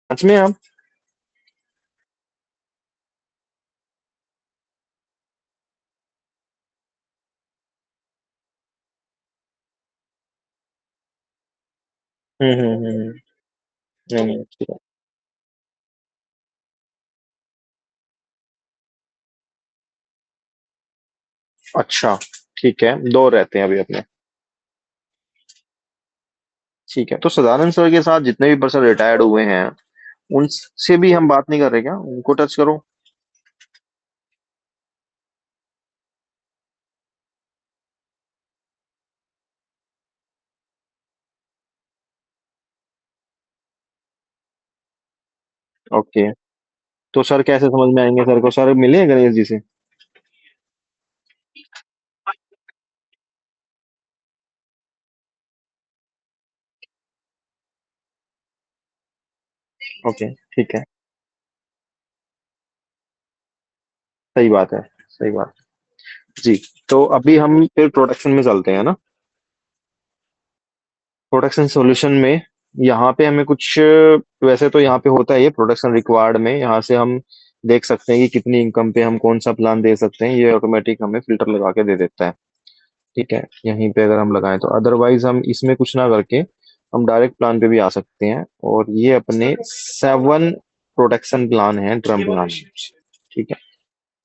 सच में आप? नहीं नहीं, अच्छी बात। अच्छा, ठीक है, दो रहते हैं अभी अपने। ठीक है, तो सदानंद सर के साथ जितने भी पर्सन रिटायर्ड हुए हैं उनसे भी हम बात नहीं कर रहे क्या? उनको टच करो। ओके। तो सर कैसे समझ में आएंगे सर को? सर मिले गणेश जी से? ओके, ठीक है। सही बात है, सही बात। जी। तो अभी हम फिर प्रोडक्शन में चलते हैं ना। प्रोडक्शन सॉल्यूशन में यहाँ पे हमें कुछ, वैसे तो यहाँ पे होता है ये प्रोडक्शन रिक्वायर्ड में, यहाँ से हम देख सकते हैं कि कितनी इनकम पे हम कौन सा प्लान दे सकते हैं, ये ऑटोमेटिक हमें फिल्टर लगा के दे देता है। ठीक है, यहीं पे अगर हम लगाएं तो, अदरवाइज हम इसमें कुछ ना करके हम डायरेक्ट प्लान पे भी आ सकते हैं। और ये अपने 7 प्रोडक्शन प्लान है, ड्रम प्लान। ठीक है,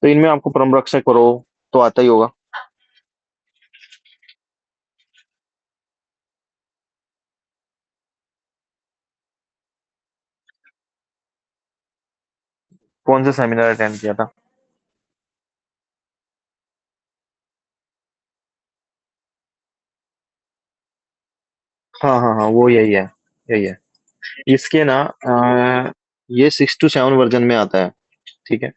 तो इनमें आपको परम रक्षक करो तो आता ही होगा। कौन सा सेमिनार अटेंड किया था? हाँ हाँ हाँ, वो यही है, यही है। इसके ना ये 6 to 7 वर्जन में आता है। ठीक है।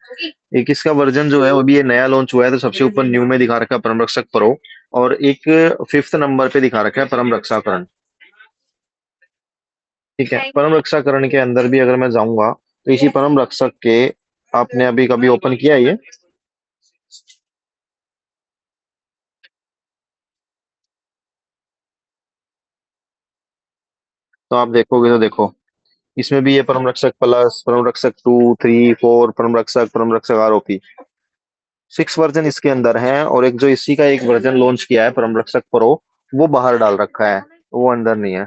एक इसका वर्जन जो है वो भी ये नया लॉन्च हुआ है, तो सबसे ऊपर न्यू में दिखा रखा है परम रक्षक प्रो। और एक 5th नंबर पे दिखा रखा है परम रक्षाकरण। ठीक है, परम रक्षाकरण के अंदर भी अगर मैं जाऊंगा तो इसी परम रक्षक के, आपने अभी कभी ओपन किया है ये? तो आप देखोगे तो देखो, इसमें भी ये परम रक्षक प्लस, परम रक्षक 2, 3, 4, परम रक्षक आरओपी, 6 वर्जन इसके अंदर हैं। और एक जो इसी का एक वर्जन लॉन्च किया है परम रक्षक प्रो, वो बाहर डाल रखा है, वो अंदर नहीं है।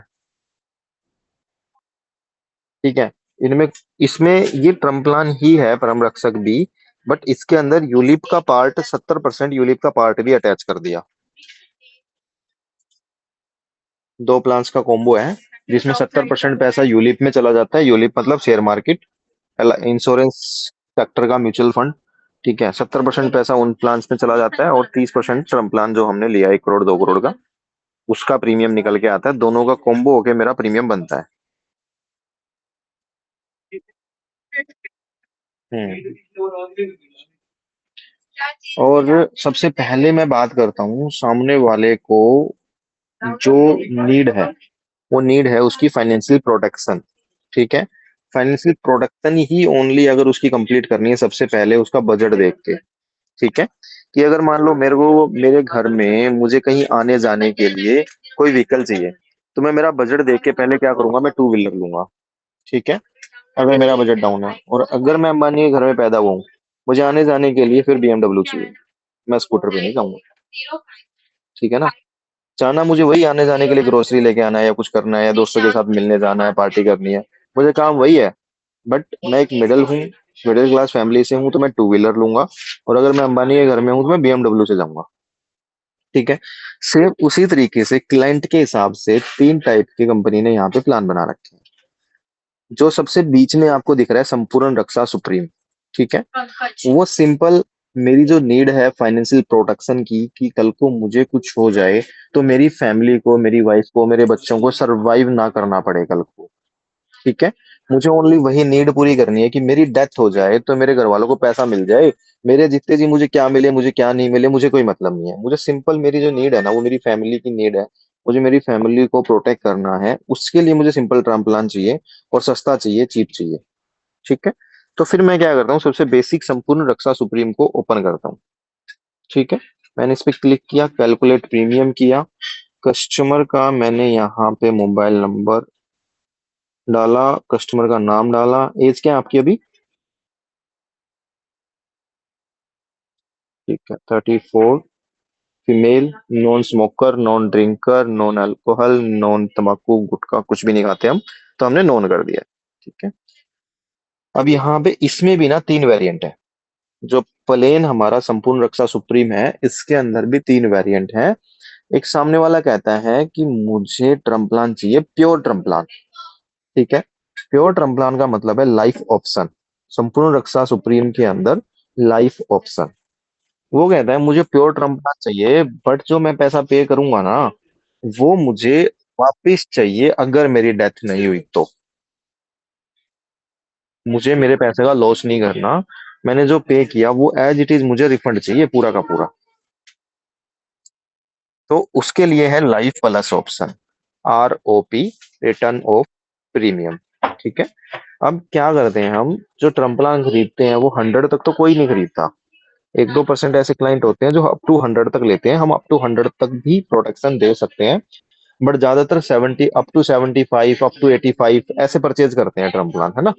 ठीक है। इनमें, इसमें ये ट्रम प्लान ही है परम रक्षक भी, बट इसके अंदर यूलिप का पार्ट, 70% यूलिप का पार्ट भी अटैच कर दिया। दो प्लान्स का कॉम्बो है, जिसमें 70% पैसा यूलिप में चला जाता है। यूलिप मतलब शेयर मार्केट, इंश्योरेंस सेक्टर का म्यूचुअल फंड। ठीक है, 70% पैसा उन प्लान्स में चला जाता है, और 30% टर्म प्लान जो हमने लिया 1 करोड़ 2 करोड़ का, उसका प्रीमियम निकल के आता है। दोनों का कॉम्बो होके मेरा प्रीमियम बनता है। हम्म। और सबसे पहले मैं बात करता हूँ सामने वाले को, जो नीड है, वो नीड है उसकी फाइनेंशियल प्रोटेक्शन। ठीक है। फाइनेंशियल प्रोटेक्शन ही ओनली अगर उसकी कंप्लीट करनी है, सबसे पहले उसका बजट देख के। ठीक है। कि अगर मान लो मेरे को, मेरे घर में मुझे कहीं आने जाने के लिए कोई व्हीकल चाहिए, तो मैं मेरा बजट देख के पहले क्या करूंगा, मैं 2 व्हीलर लूंगा। ठीक है। अगर मेरा बजट डाउन है, और अगर मैं अंबानी के घर में पैदा हुआ हूँ, मुझे आने जाने के लिए फिर BMW चाहिए, मैं स्कूटर पे नहीं जाऊंगा। ठीक है ना। चाहना मुझे वही, आने जाने के लिए ग्रोसरी लेके आना है, या कुछ करना है, या दोस्तों के साथ मिलने जाना है, पार्टी करनी है, मुझे काम वही है। बट मैं एक मिडिल हूँ, मिडिल क्लास फैमिली से हूँ, तो मैं 2 व्हीलर लूंगा। और अगर मैं अंबानी के घर में हूँ तो मैं BMW से जाऊंगा। ठीक है। सेम उसी तरीके से क्लाइंट के हिसाब से 3 टाइप की कंपनी ने यहाँ पे प्लान बना रखे हैं। जो सबसे बीच में आपको दिख रहा है संपूर्ण रक्षा सुप्रीम। ठीक है। वो सिंपल, मेरी जो नीड है फाइनेंशियल प्रोटेक्शन की, कि कल को मुझे कुछ हो जाए तो मेरी फैमिली को, मेरी वाइफ को, मेरे बच्चों को सरवाइव ना करना पड़े कल को। ठीक है। मुझे ओनली वही नीड पूरी करनी है कि मेरी डेथ हो जाए तो मेरे घर वालों को पैसा मिल जाए। मेरे जितने जी, मुझे क्या मिले मुझे क्या नहीं मिले, मुझे कोई मतलब नहीं है। मुझे सिंपल, मेरी जो नीड है ना, वो मेरी फैमिली की नीड है। मुझे मेरी फैमिली को प्रोटेक्ट करना है, उसके लिए मुझे सिंपल टर्म प्लान चाहिए, और सस्ता चाहिए, चीप चाहिए। ठीक है। तो फिर मैं क्या करता हूँ, सबसे बेसिक संपूर्ण रक्षा सुप्रीम को ओपन करता हूँ। ठीक है। मैंने इस पे क्लिक किया, कैलकुलेट प्रीमियम किया, कस्टमर का मैंने यहाँ पे मोबाइल नंबर डाला, कस्टमर का नाम डाला, एज क्या है आपकी अभी? ठीक है, 34, female, non smoker, non drinker, non alcohol, non तंबाकू गुटखा कुछ भी नहीं खाते हम, तो हमने नॉन कर दिया। ठीक है। अब यहाँ पे इसमें भी ना तीन वेरिएंट है। जो प्लेन हमारा संपूर्ण रक्षा सुप्रीम है, इसके अंदर भी तीन वेरिएंट है। एक सामने वाला कहता है कि मुझे ट्रम्पलान चाहिए, प्योर ट्रम्पलान। ठीक है। प्योर ट्रम्पलान का मतलब है लाइफ ऑप्शन। संपूर्ण रक्षा सुप्रीम के अंदर लाइफ ऑप्शन। वो कहता है मुझे प्योर ट्रम्पलान चाहिए, बट जो मैं पैसा पे करूंगा ना, वो मुझे वापिस चाहिए अगर मेरी डेथ नहीं हुई तो। मुझे मेरे पैसे का लॉस नहीं करना। मैंने जो पे किया वो एज इट इज मुझे रिफंड चाहिए पूरा का पूरा। तो उसके लिए है life plus option, ROP, return of premium. ठीक है। अब क्या करते हैं हम, जो टर्म प्लान खरीदते हैं वो 100 तक तो कोई नहीं खरीदता। 1-2% ऐसे क्लाइंट होते हैं जो अप टू 100 तक लेते हैं, हम अप टू 100 तक भी प्रोटेक्शन दे सकते हैं। बट ज्यादातर 70, अप टू 75, अप टू 85 ऐसे परचेज करते हैं टर्म प्लान, है ना।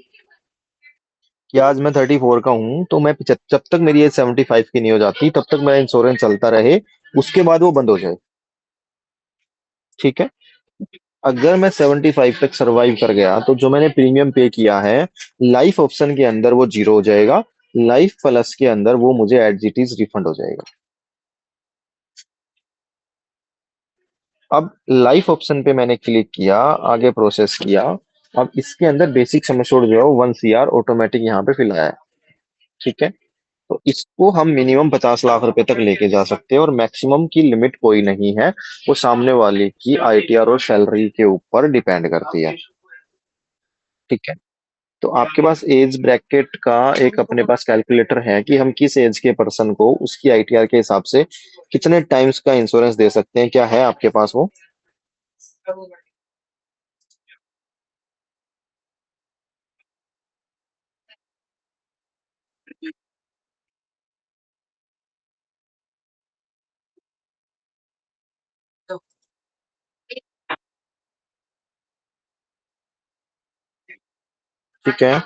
कि आज मैं 34 का हूं तो मैं जब तक मेरी एज 75 की नहीं हो जाती तब तक मेरा इंश्योरेंस चलता रहे, उसके बाद वो बंद हो जाए। ठीक है। अगर मैं 75 तक सरवाइव कर गया तो जो मैंने प्रीमियम पे किया है लाइफ ऑप्शन के अंदर वो जीरो हो जाएगा। लाइफ प्लस के अंदर वो मुझे एज इट इज रिफंड हो जाएगा। अब लाइफ ऑप्शन पे मैंने क्लिक किया, आगे प्रोसेस किया। अब इसके अंदर बेसिक सम एश्योर्ड जो है वो 1 CR ऑटोमेटिक यहाँ पे फिल आया है। ठीक है। तो इसको हम मिनिमम 50 लाख रुपए तक लेके जा सकते हैं और मैक्सिमम की लिमिट कोई नहीं है। वो सामने वाले की ITR और सैलरी के ऊपर डिपेंड करती है। ठीक है। तो आपके पास एज ब्रैकेट का एक अपने पास कैलकुलेटर है कि हम किस एज के पर्सन को उसकी ITR के हिसाब से कितने टाइम्स का इंश्योरेंस दे सकते हैं, क्या है आपके पास वो? ठीक है।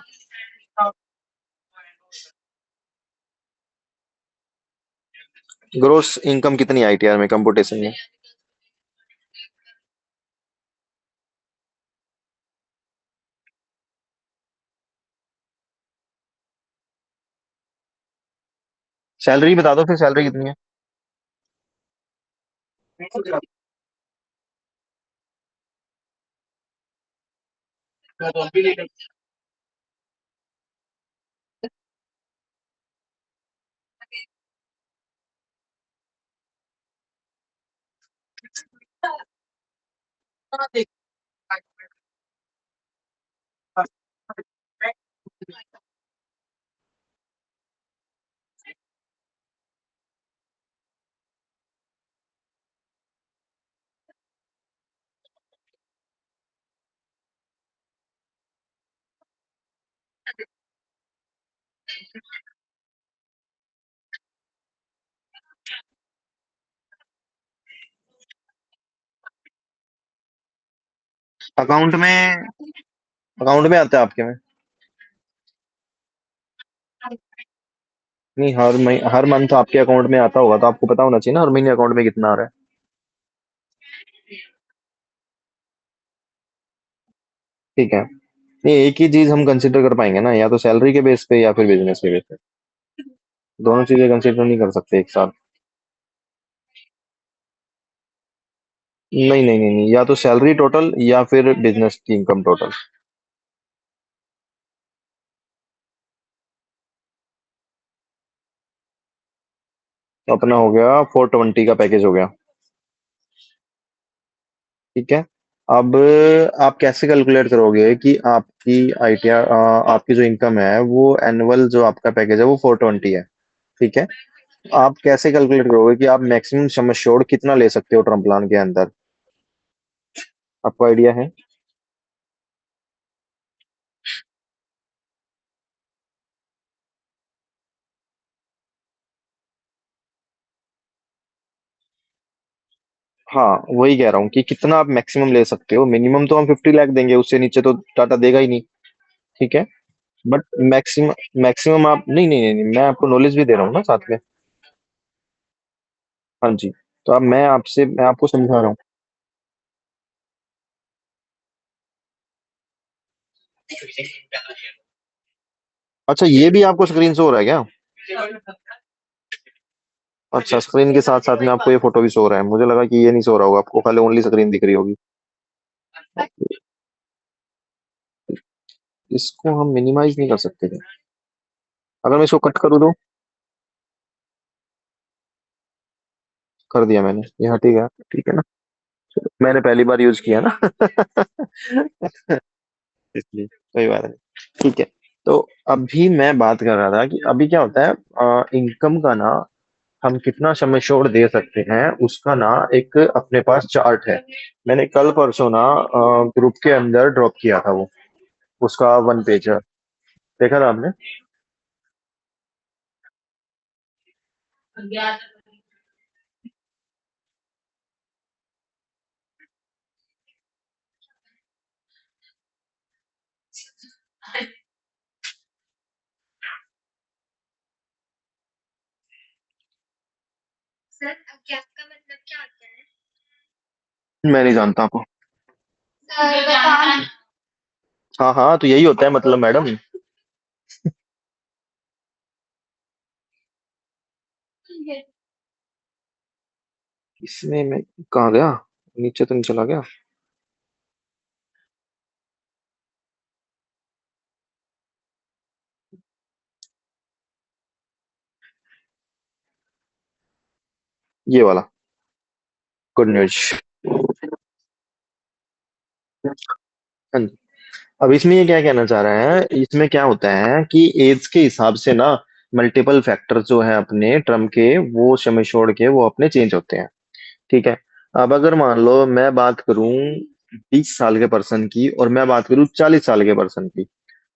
ग्रोस इनकम कितनी ITR में, कंप्यूटेशन में? सैलरी बता दो फिर, सैलरी कितनी है? अकाउंट में, अकाउंट में आता है आपके में? नहीं, हर मंथ आपके अकाउंट में आता होगा तो आपको पता होना चाहिए ना हर महीने अकाउंट में कितना आ रहा है। ठीक है। नहीं, एक ही चीज हम कंसिडर कर पाएंगे ना, या तो सैलरी के बेस पे या फिर बिजनेस के बेस पे। दोनों चीजें कंसिडर नहीं कर सकते एक साथ। नहीं नहीं नहीं नहीं, या तो सैलरी टोटल या फिर बिजनेस की इनकम टोटल। तो अपना हो गया 420 का पैकेज हो गया। ठीक है। अब आप कैसे कैलकुलेट करोगे कि आपकी ITR, आपकी जो इनकम है वो एनुअल जो आपका पैकेज है वो 420 है। ठीक है। आप कैसे कैलकुलेट करोगे कि आप मैक्सिमम सम एश्योर्ड कितना ले सकते हो टर्म प्लान के अंदर? आपको आइडिया है? हाँ, वही कह रहा हूँ कि कितना आप मैक्सिमम ले सकते हो। मिनिमम तो हम 50 लाख देंगे, उससे नीचे तो टाटा देगा ही नहीं। ठीक है। बट मैक्सिमम, मैक्सिमम आप नहीं, नहीं, नहीं, नहीं, मैं आपको नॉलेज भी दे रहा हूँ ना साथ में। हाँ जी। तो अब मैं आपको समझा रहा हूँ। अच्छा, ये भी आपको स्क्रीन शो हो रहा है क्या? अच्छा, स्क्रीन के साथ साथ में आपको ये फोटो भी शो हो रहा है, मुझे लगा कि ये नहीं शो रहा होगा आपको, खाली ओनली स्क्रीन दिख रही होगी। इसको हम मिनिमाइज नहीं कर सकते थे? अगर मैं इसको कट करूँ तो? कर दिया मैंने, ये हटेगा? ठीक है ना? मैंने पहली बार यूज किया ना। इसलिए कोई बात नहीं। ठीक है। तो अभी मैं बात कर रहा था कि अभी क्या होता है, इनकम का ना, हम कितना समय छोड़ दे सकते हैं उसका ना एक अपने पास चार्ट है। मैंने कल परसों ना ग्रुप के अंदर ड्रॉप किया था वो, उसका वन पेजर। देखा था आपने? मैं नहीं जानता आपको। हाँ, हाँ, तो यही होता है मतलब मैडम। इसमें मैं कहाँ गया? नीचे तो नहीं चला गया? ये वाला। Good news. हाँ जी। अब इसमें ये क्या कहना चाह रहा है, इसमें क्या होता है कि एज के हिसाब से ना मल्टीपल फैक्टर जो है अपने ट्रम के, वो समय छोड़ के वो अपने चेंज होते हैं। ठीक है। अब अगर मान लो मैं बात करूं 20 साल के पर्सन की, और मैं बात करूं 40 साल के पर्सन की,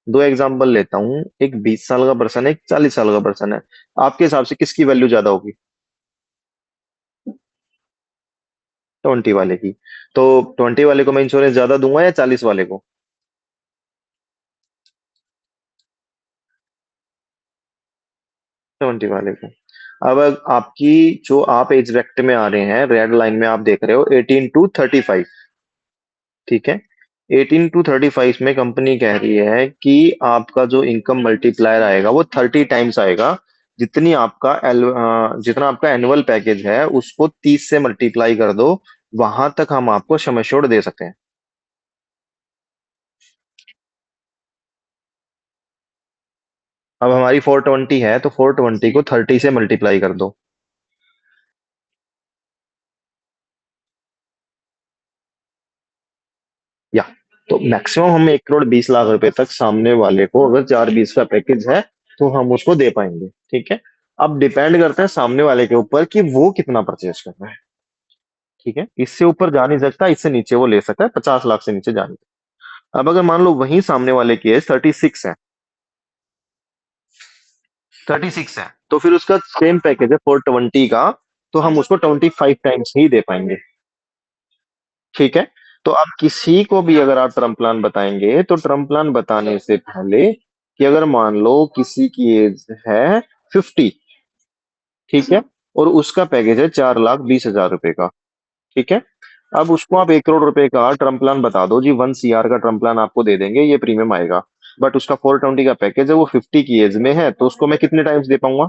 दो एग्जांपल लेता हूं, एक 20 साल का पर्सन है, एक 40 साल का पर्सन है। आपके हिसाब से किसकी वैल्यू ज्यादा होगी? 20 वाले की। तो 20 वाले को मैं इंश्योरेंस ज्यादा दूंगा या 40 वाले को? 20 वाले को। अब आपकी, जो आप एज ब्रैकेट में आ रहे हैं, रेड लाइन में आप देख रहे हो 18 to 35। ठीक है। 18 to 35 में कंपनी कह रही है कि आपका जो इनकम मल्टीप्लायर आएगा वो 30 टाइम्स आएगा। जितना आपका एनुअल पैकेज है उसको 30 से मल्टीप्लाई कर दो, वहां तक हम आपको सम एश्योर्ड दे सकते हैं। अब हमारी 420 है, तो 420 को 30 से मल्टीप्लाई कर दो। या, तो मैक्सिमम हम 1 करोड़ 20 लाख रुपए तक सामने वाले को, अगर 420 का पैकेज है, तो हम उसको दे पाएंगे। ठीक है। अब डिपेंड करता है सामने वाले के ऊपर कि वो कितना परचेज कर रहा है। ठीक है, इससे ऊपर जा नहीं सकता, इससे नीचे वो ले सकता है, 50 लाख से नीचे जा नहीं सकता। अब अगर मान लो वही सामने वाले की एज 36 है, 36 है, तो फिर उसका सेम पैकेज है 420 का, तो हम उसको 25 टाइम्स ही दे पाएंगे। ठीक है। तो आप किसी को भी अगर आप टर्म प्लान बताएंगे, तो टर्म प्लान बताने से पहले कि अगर मान लो किसी की एज है 50, ठीक है, और उसका पैकेज है 4,20,000 रुपए का। ठीक है। अब उसको आप 1 करोड़ रुपए का टर्म प्लान बता दो जी, 1 CR का टर्म प्लान आपको दे देंगे, ये प्रीमियम आएगा। बट उसका 420 का पैकेज है, वो 50 की एज में है, तो उसको मैं कितने टाइम्स दे पाऊंगा?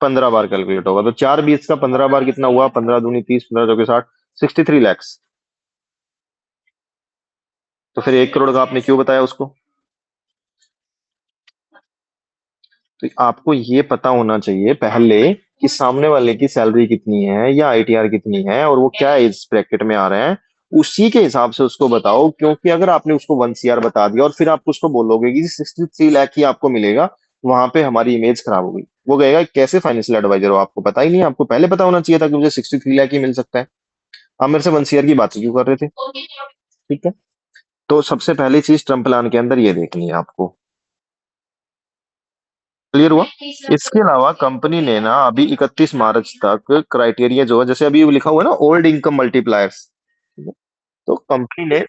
15 बार कैलकुलेट होगा, तो 4,20 का 15 बार कितना हुआ? 15 दूनी 30, 15 चौके 60, 63 लैक्स। तो फिर 1 करोड़ का आपने क्यों बताया उसको? तो आपको ये पता होना चाहिए पहले कि सामने वाले की सैलरी कितनी है या ITR कितनी है, और वो क्या इस ब्रैकेट में आ रहे हैं, उसी के हिसाब से उसको बताओ। क्योंकि अगर आपने उसको 1 CR बता दिया और फिर आप उसको बोलोगे कि 63 लाख ही आपको मिलेगा, वहां पे हमारी इमेज खराब होगी। वो कहेगा कैसे फाइनेंशियल एडवाइजर हो, आपको पता ही नहीं है, आपको पहले पता होना चाहिए था कि मुझे 63 लाख ही मिल सकता है। आप मेरे से 1 CR की बात क्यों कर रहे थे? ठीक है। तो सबसे पहली चीज ट्रम्प प्लान के अंदर ये देखनी है आपको। क्लियर हुआ? इसके अलावा कंपनी ने ना अभी 31 मार्च तक क्राइटेरिया जो है, जैसे अभी लिखा हुआ है ना, ओल्ड इनकम मल्टीप्लायर्स, तो कंपनी ने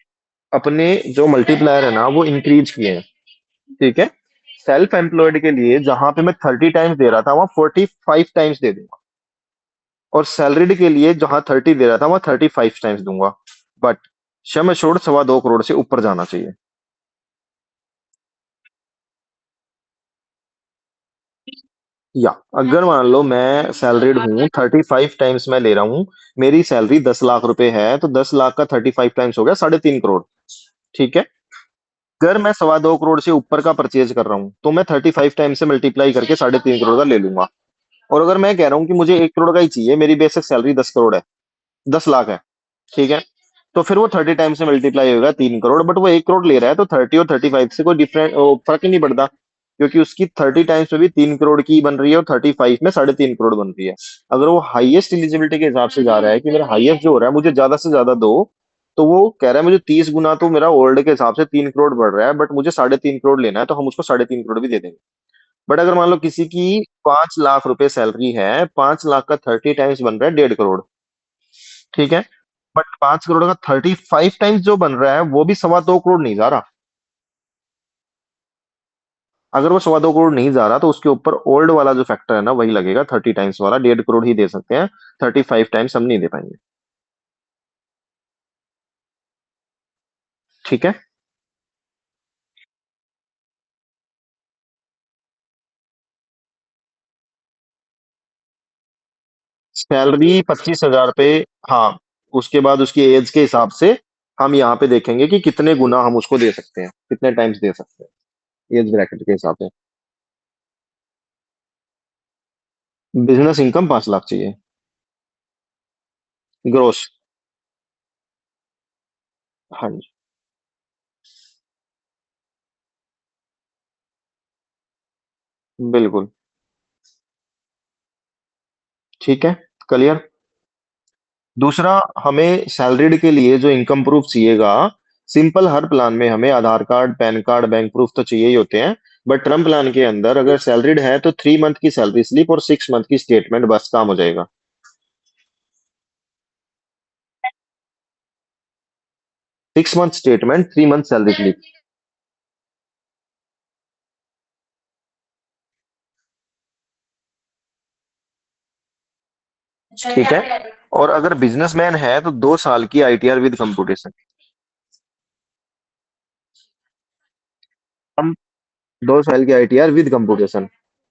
अपने जो मल्टीप्लायर है ना वो इंक्रीज किए हैं। ठीक है। सेल्फ एम्प्लॉयड के लिए जहां पे मैं 30 टाइम्स दे रहा था वहां 45 टाइम्स दे दूंगा, और सैलरीड के लिए जहां 30 दे रहा था वहां 35 टाइम्स दूंगा। बट सम एश्योर्ड 2.25 करोड़ से ऊपर जाना चाहिए। या अगर मान लो मैं सैलरीड हूँ, 35 टाइम्स मैं ले रहा हूँ, मेरी सैलरी 10 लाख रुपए है, तो 10 लाख का 35 टाइम्स हो गया 3.5 करोड़। ठीक है। अगर मैं 2.25 करोड़ से ऊपर का परचेज कर रहा हूँ तो मैं 35 टाइम्स से मल्टीप्लाई करके 3.5 करोड़ का ले लूंगा। और अगर मैं कह रहा हूँ कि मुझे 1 करोड़ का ही चाहिए, मेरी बेसिक सैलरी 10 करोड़ है, 10 लाख है, ठीक है, तो फिर वो 30 टाइम्स से मल्टीप्लाई होगा 3 करोड़। बट वो 1 करोड़ ले रहा है तो 30 और 35 से कोई डिफरेंट फर्क ही नहीं पड़ता, क्योंकि उसकी 30 टाइम्स में भी 3 करोड़ की बन रही है और 35 में 3.5 करोड़ बन रही है। अगर वो हाईएस्ट एलिजिबिलिटी के हिसाब से जा रहा है कि मेरा हाईएस्ट जो हो रहा है मुझे ज्यादा से ज्यादा दो, तो वो कह रहा है मुझे 30 गुना, तो मेरा ओल्ड के हिसाब से 3 करोड़ बढ़ रहा है, बट मुझे 3.5 करोड़ लेना है, तो हम उसको 3.5 करोड़ भी दे देंगे। बट अगर मान लो किसी की 5 लाख रुपए सैलरी है, 5 लाख का 30 टाइम्स बन रहा है 1.5 करोड़। ठीक है। बट 5 करोड़ का 35 टाइम्स जो बन रहा है वो भी 2.25 करोड़ नहीं जा रहा। अगर वो 2.25 करोड़ नहीं जा रहा तो उसके ऊपर ओल्ड वाला जो फैक्टर है ना वही लगेगा, 30 टाइम्स वाला, 1.5 करोड़ ही दे सकते हैं, 35 टाइम्स हम नहीं दे पाएंगे। ठीक है। सैलरी 25 हजार पे। हाँ। उसके बाद उसकी एज के हिसाब से हम यहाँ पे देखेंगे कि कितने गुना हम उसको दे सकते हैं, कितने टाइम्स दे सकते हैं, एज ब्रैकेट के हिसाब से। बिजनेस इनकम 5 लाख चाहिए, ग्रोस। हाँ जी। बिल्कुल। ठीक है। क्लियर। दूसरा, हमें सैलरीड के लिए जो इनकम प्रूफ चाहिएगा, सिंपल हर प्लान में हमें Aadhaar card, PAN card, bank proof तो चाहिए ही होते हैं। बट टर्म प्लान के अंदर अगर सैलरीड है तो 3 मंथ की सैलरी स्लिप और 6 मंथ की स्टेटमेंट, बस काम हो जाएगा। 6 month statement, 3 month salary slip. ठीक है। और अगर बिजनेसमैन है तो 2 साल की आईटीआर विद कंप्यूटेशन। हम 2 साल की आईटीआर विद कंप्यूटेशन।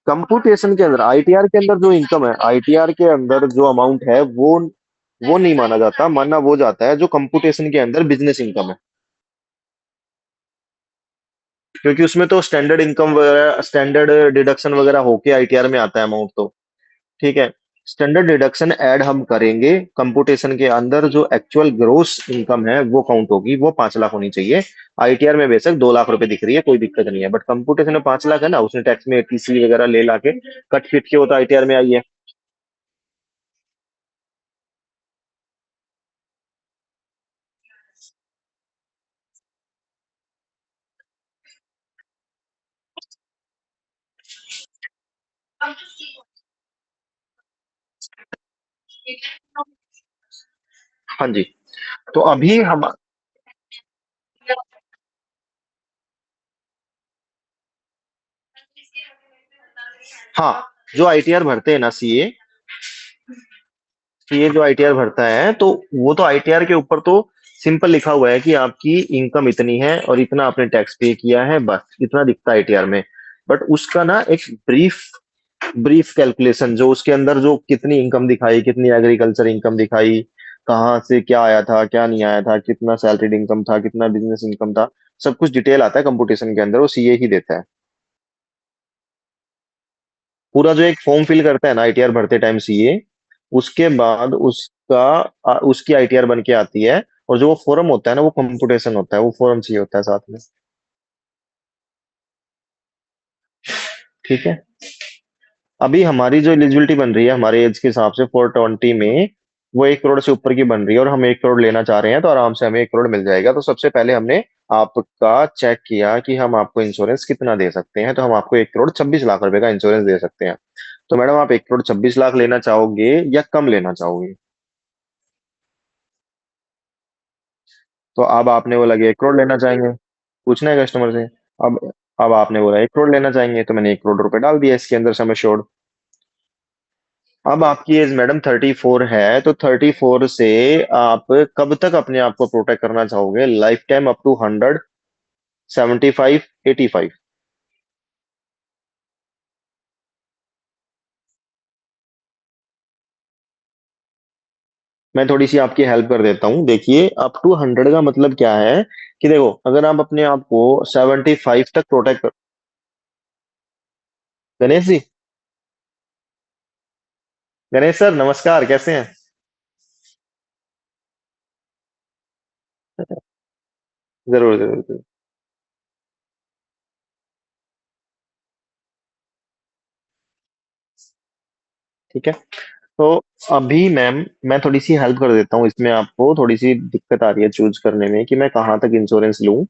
कंप्यूटेशन के अंदर, आईटीआर के अंदर जो इनकम है, आईटीआर के अंदर जो अमाउंट है वो नहीं माना जाता, माना वो जाता है जो कंप्यूटेशन के अंदर बिजनेस इनकम है। क्योंकि उसमें तो स्टैंडर्ड इनकम वगैरह, स्टैंडर्ड डिडक्शन वगैरह होके आईटीआर में आता है अमाउंट तो। ठीक है। स्टैंडर्ड डिडक्शन ऐड हम करेंगे, कंप्यूटेशन के अंदर जो एक्चुअल ग्रोस इनकम है वो काउंट होगी, वो 5 लाख होनी चाहिए। आईटीआर में बेशक 2 लाख रुपए दिख रही है, कोई दिक्कत नहीं है, बट कंप्यूटेशन में 5 लाख है ना, उसने टैक्स में एटीसी वगैरह ले ला के कट पिट के वो तो आईटीआर में आई है। हाँ जी। तो अभी हम, हाँ, जो आईटीआर भरते हैं ना सीए, सीए जो आईटीआर भरता है तो वो तो आईटीआर के ऊपर तो सिंपल लिखा हुआ है कि आपकी इनकम इतनी है और इतना आपने टैक्स पे किया है, बस इतना दिखता है आईटीआर में। बट उसका ना एक ब्रीफ ब्रीफ कैलकुलेशन, जो उसके अंदर जो कितनी इनकम दिखाई, कितनी एग्रीकल्चर इनकम दिखाई, कहाँ से क्या आया था क्या नहीं आया था, कितना सैलरीड इनकम था, कितना बिजनेस इनकम था, सब कुछ डिटेल आता है कंप्यूटेशन के अंदर, वो सीए ही देता है। पूरा जो एक फॉर्म फिल करता है ना आईटीआर भरते टाइम सीए, उसके बाद उसका उसकी आईटीआर बन के आती है। और जो वो फॉर्म होता है ना वो कंप्यूटेशन होता है, वो फॉर्म चाहिए होता है साथ में। ठीक है। अभी हमारी जो एलिजिबिलिटी बन रही है हमारे एज के हिसाब से 420 में, वो 1 करोड़ से ऊपर की बन रही है, और हम 1 करोड़ लेना चाह रहे हैं तो आराम से हमें 1 करोड़ मिल जाएगा। तो सबसे पहले हमने आपका चेक किया कि हम आपको इंश्योरेंस कितना दे सकते हैं, तो हम आपको 1 करोड़ 26 लाख रुपए का इंश्योरेंस दे सकते हैं। तो मैडम आप 1 करोड़ 26 लाख लेना चाहोगे या कम लेना चाहोगे? तो अब आपने बोला कि 1 करोड़ लेना चाहेंगे, पूछना है कस्टमर से। अब अब आपने बोला 1 करोड़ लेना चाहेंगे, तो मैंने 1 करोड़ रुपए डाल दिया इसके अंदर सम एश्योर्ड। अब आपकी एज मैडम 34 है, तो 34 से आप कब तक अपने आप को प्रोटेक्ट करना चाहोगे? Life time up to 100, 75, 85? मैं थोड़ी सी आपकी हेल्प कर देता हूँ। देखिए, अप टू 100 का मतलब क्या है कि देखो, अगर आप अपने आप को 75 तक प्रोटेक्ट कर। गणेश जी, गणेश सर नमस्कार, कैसे हैं? जरूर जरूर जरूर। ठीक है। तो अभी मैम, मैं थोड़ी सी हेल्प कर देता हूँ इसमें। आपको थोड़ी सी दिक्कत आ रही है चूज करने में कि मैं कहाँ तक इंश्योरेंस लूं।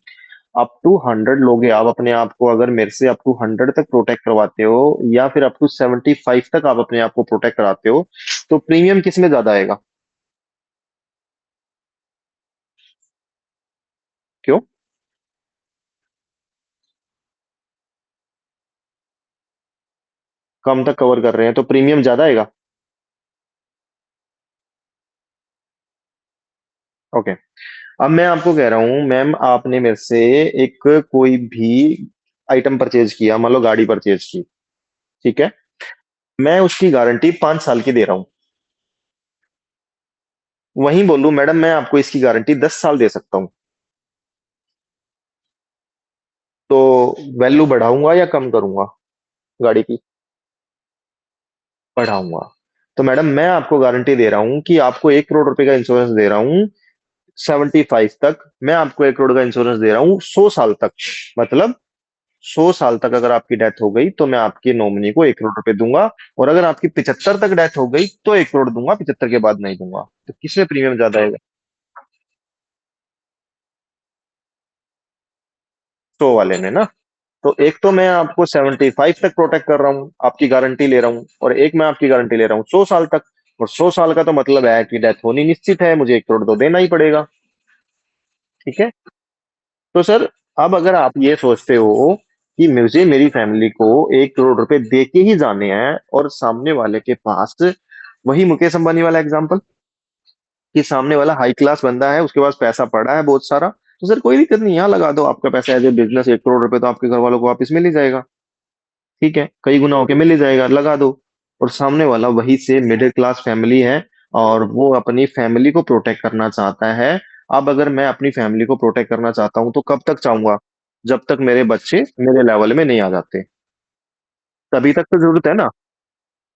अप टू 100 लोगे आप अपने आप को, अगर मेरे से अप टू 100 तक प्रोटेक्ट करवाते हो, या फिर अप टू 75 तक आप अपने आप को प्रोटेक्ट कराते हो, तो प्रीमियम किस में ज्यादा आएगा? क्यों? कम तक कवर कर रहे हैं तो प्रीमियम ज्यादा आएगा। ओके। अब मैं आपको कह रहा हूँ मैम, आपने मेरे से एक कोई भी आइटम परचेज किया, मान लो गाड़ी परचेज की, ठीक है? मैं उसकी गारंटी 5 साल की दे रहा हूँ। वहीं बोलूं मैडम, मैं आपको इसकी गारंटी 10 साल दे सकता हूँ। तो वैल्यू बढ़ाऊंगा या कम करूंगा गाड़ी की? बढ़ाऊंगा। तो मैडम मैं आपको गारंटी दे रहा हूँ कि आपको 1 करोड़ रुपए का इंश्योरेंस दे रहा हूँ 75 तक। मैं आपको 1 करोड़ का इंश्योरेंस दे रहा हूँ 100 साल तक। मतलब 100 साल तक अगर आपकी डेथ हो गई तो मैं आपके नॉमिनी को 1 करोड़ रुपए दूंगा। और अगर आपकी 75 तक डेथ हो गई तो 1 करोड़ दूंगा, 75 के बाद नहीं दूंगा। तो किसमें प्रीमियम ज्यादा है? 100 वाले में ना। तो एक तो मैं आपको 75 तक प्रोटेक्ट कर रहा हूँ, आपकी गारंटी ले रहा हूँ, और एक मैं आपकी गारंटी ले रहा हूँ 100 साल तक। और 100 साल का तो मतलब है कि डेथ होनी निश्चित है, मुझे 1 करोड़ तो देना ही पड़ेगा। ठीक है। तो सर, अब अगर आप ये सोचते हो कि मुझे मेरी फैमिली को 1 करोड़ रुपए दे के ही जाने हैं, और सामने वाले के पास, वही मुकेश अंबानी वाला एग्जांपल, कि सामने वाला हाई क्लास बंदा है, उसके पास पैसा पड़ा है बहुत सारा, तो सर कोई दिक्कत नहीं, यहाँ लगा दो आपका पैसा एज ए बिजनेस। 1 करोड़ रुपए तो आपके घर वालों को वापस मिल ही जाएगा। ठीक है, कई गुना होके मिल ही जाएगा, लगा दो। और सामने वाला वही से मिडिल क्लास फैमिली है, और वो अपनी फैमिली को प्रोटेक्ट करना चाहता है। अब अगर मैं अपनी फैमिली को प्रोटेक्ट करना चाहता हूं तो कब तक चाहूंगा? जब तक मेरे बच्चे मेरे लेवल में नहीं आ जाते। तभी तक तो जरूरत है ना।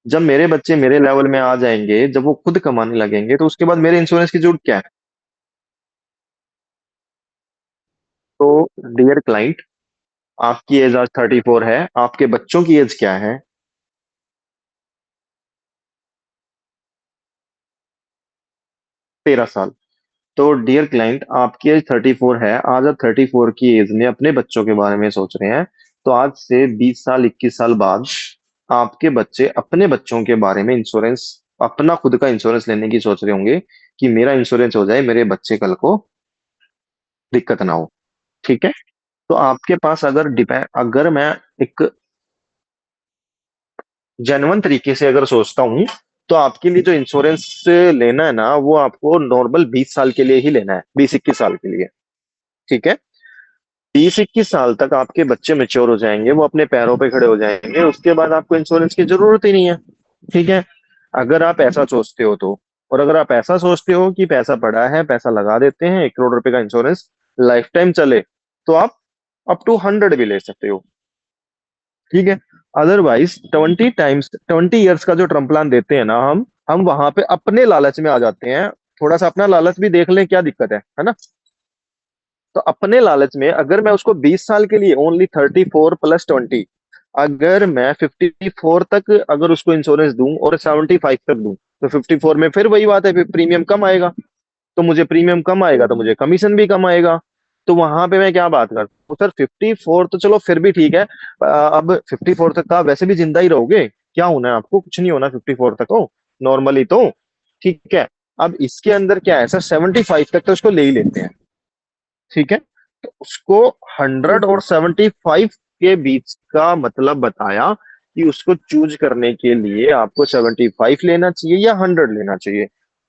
जब मेरे बच्चे मेरे लेवल में आ जाएंगे, जब वो खुद कमाने लगेंगे, तो उसके बाद मेरे इंश्योरेंस की जरूरत क्या है? तो डियर क्लाइंट, आपकी एज आज 34 है, आपके बच्चों की एज क्या है? 13 साल। तो डियर क्लाइंट, आपकी एज 34 है, आज आप 34 की एज में अपने बच्चों के बारे में सोच रहे हैं। तो आज से 20 साल 21 साल बाद आपके बच्चे अपने बच्चों के बारे में इंश्योरेंस, अपना खुद का इंश्योरेंस लेने की सोच रहे होंगे कि मेरा इंश्योरेंस हो जाए, मेरे बच्चे कल को दिक्कत ना हो। ठीक है। तो आपके पास अगर डिपेंड, अगर मैं एक जेन्युइन तरीके से अगर सोचता हूँ, तो आपके लिए जो इंश्योरेंस लेना है ना, वो आपको नॉर्मल 20 साल के लिए ही लेना है, 20 21 साल के लिए। ठीक है। 20 21 साल तक आपके बच्चे मेच्योर हो जाएंगे, वो अपने पैरों पे खड़े हो जाएंगे, उसके बाद आपको इंश्योरेंस की जरूरत ही नहीं है। ठीक है। अगर आप ऐसा सोचते हो तो, और अगर आप ऐसा सोचते हो कि पैसा पड़ा है, पैसा लगा देते हैं, 1 करोड़ रुपए का इंश्योरेंस लाइफ टाइम चले, तो आप अप टू 100 भी ले सकते हो। ठीक है। अदरवाइज 20 ईयर्स का जो टर्म प्लान देते हैं ना हम वहां पे अपने लालच में आ जाते हैं। थोड़ा सा अपना लालच भी देख लें, क्या दिक्कत है ना? तो अपने लालच में अगर मैं उसको 20 साल के लिए ओनली 34 + 20, अगर मैं 54 तक अगर उसको इंश्योरेंस दूं और 75 तक दूं, तो 54 में फिर वही बात है, फिर प्रीमियम कम आएगा। तो मुझे प्रीमियम कम आएगा तो मुझे कमीशन भी कम आएगा। तो वहां पे मैं क्या बात करता हूँ सर, 54 तो चलो फिर भी ठीक है। अब 54 तक का वैसे भी जिंदा ही रहोगे, क्या होना है आपको, कुछ नहीं होना 54 तक हो, नॉर्मली तो। ठीक है। अब इसके अंदर क्या है सर, 75 तक तो उसको ले ही लेते हैं। ठीक है। तो उसको 100 और 75 के बीच का मतलब बताया कि उसको चूज करने के लिए आपको 75 लेना चाहिए या 100 लेना चाहिए।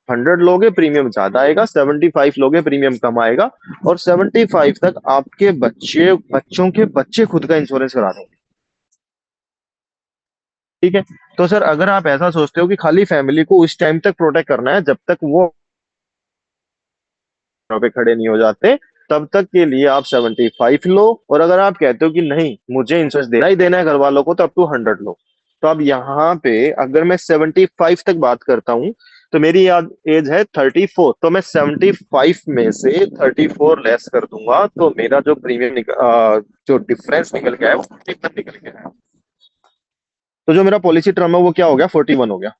100 लोगे प्रीमियम ज्यादा आएगा, 75 लोगे प्रीमियम कम आएगा। और 75 तक आपके बच्चे बच्चों के बच्चे खुद का इंश्योरेंस करा देंगे। ठीक है। तो सर अगर आप ऐसा सोचते हो कि खाली फैमिली को उस टाइम तक प्रोटेक्ट करना है जब तक वो पे खड़े नहीं हो जाते, तब तक के लिए आप 75 लो। और अगर आप कहते हो कि नहीं मुझे इंश्योरेंस देना ही देना है घर वालों को, तो अप टू 100 लो। तो अब यहाँ पे अगर मैं 75 तक बात करता हूँ, तो मेरी याद एज है 34, तो मैं 75 में से 34 लेस कर दूंगा, तो मेरा जो जो डिफरेंस निकल गया है वो 41 निकल गया है। तो जो मेरा पॉलिसी टर्म है वो क्या हो गया, 41 हो गया।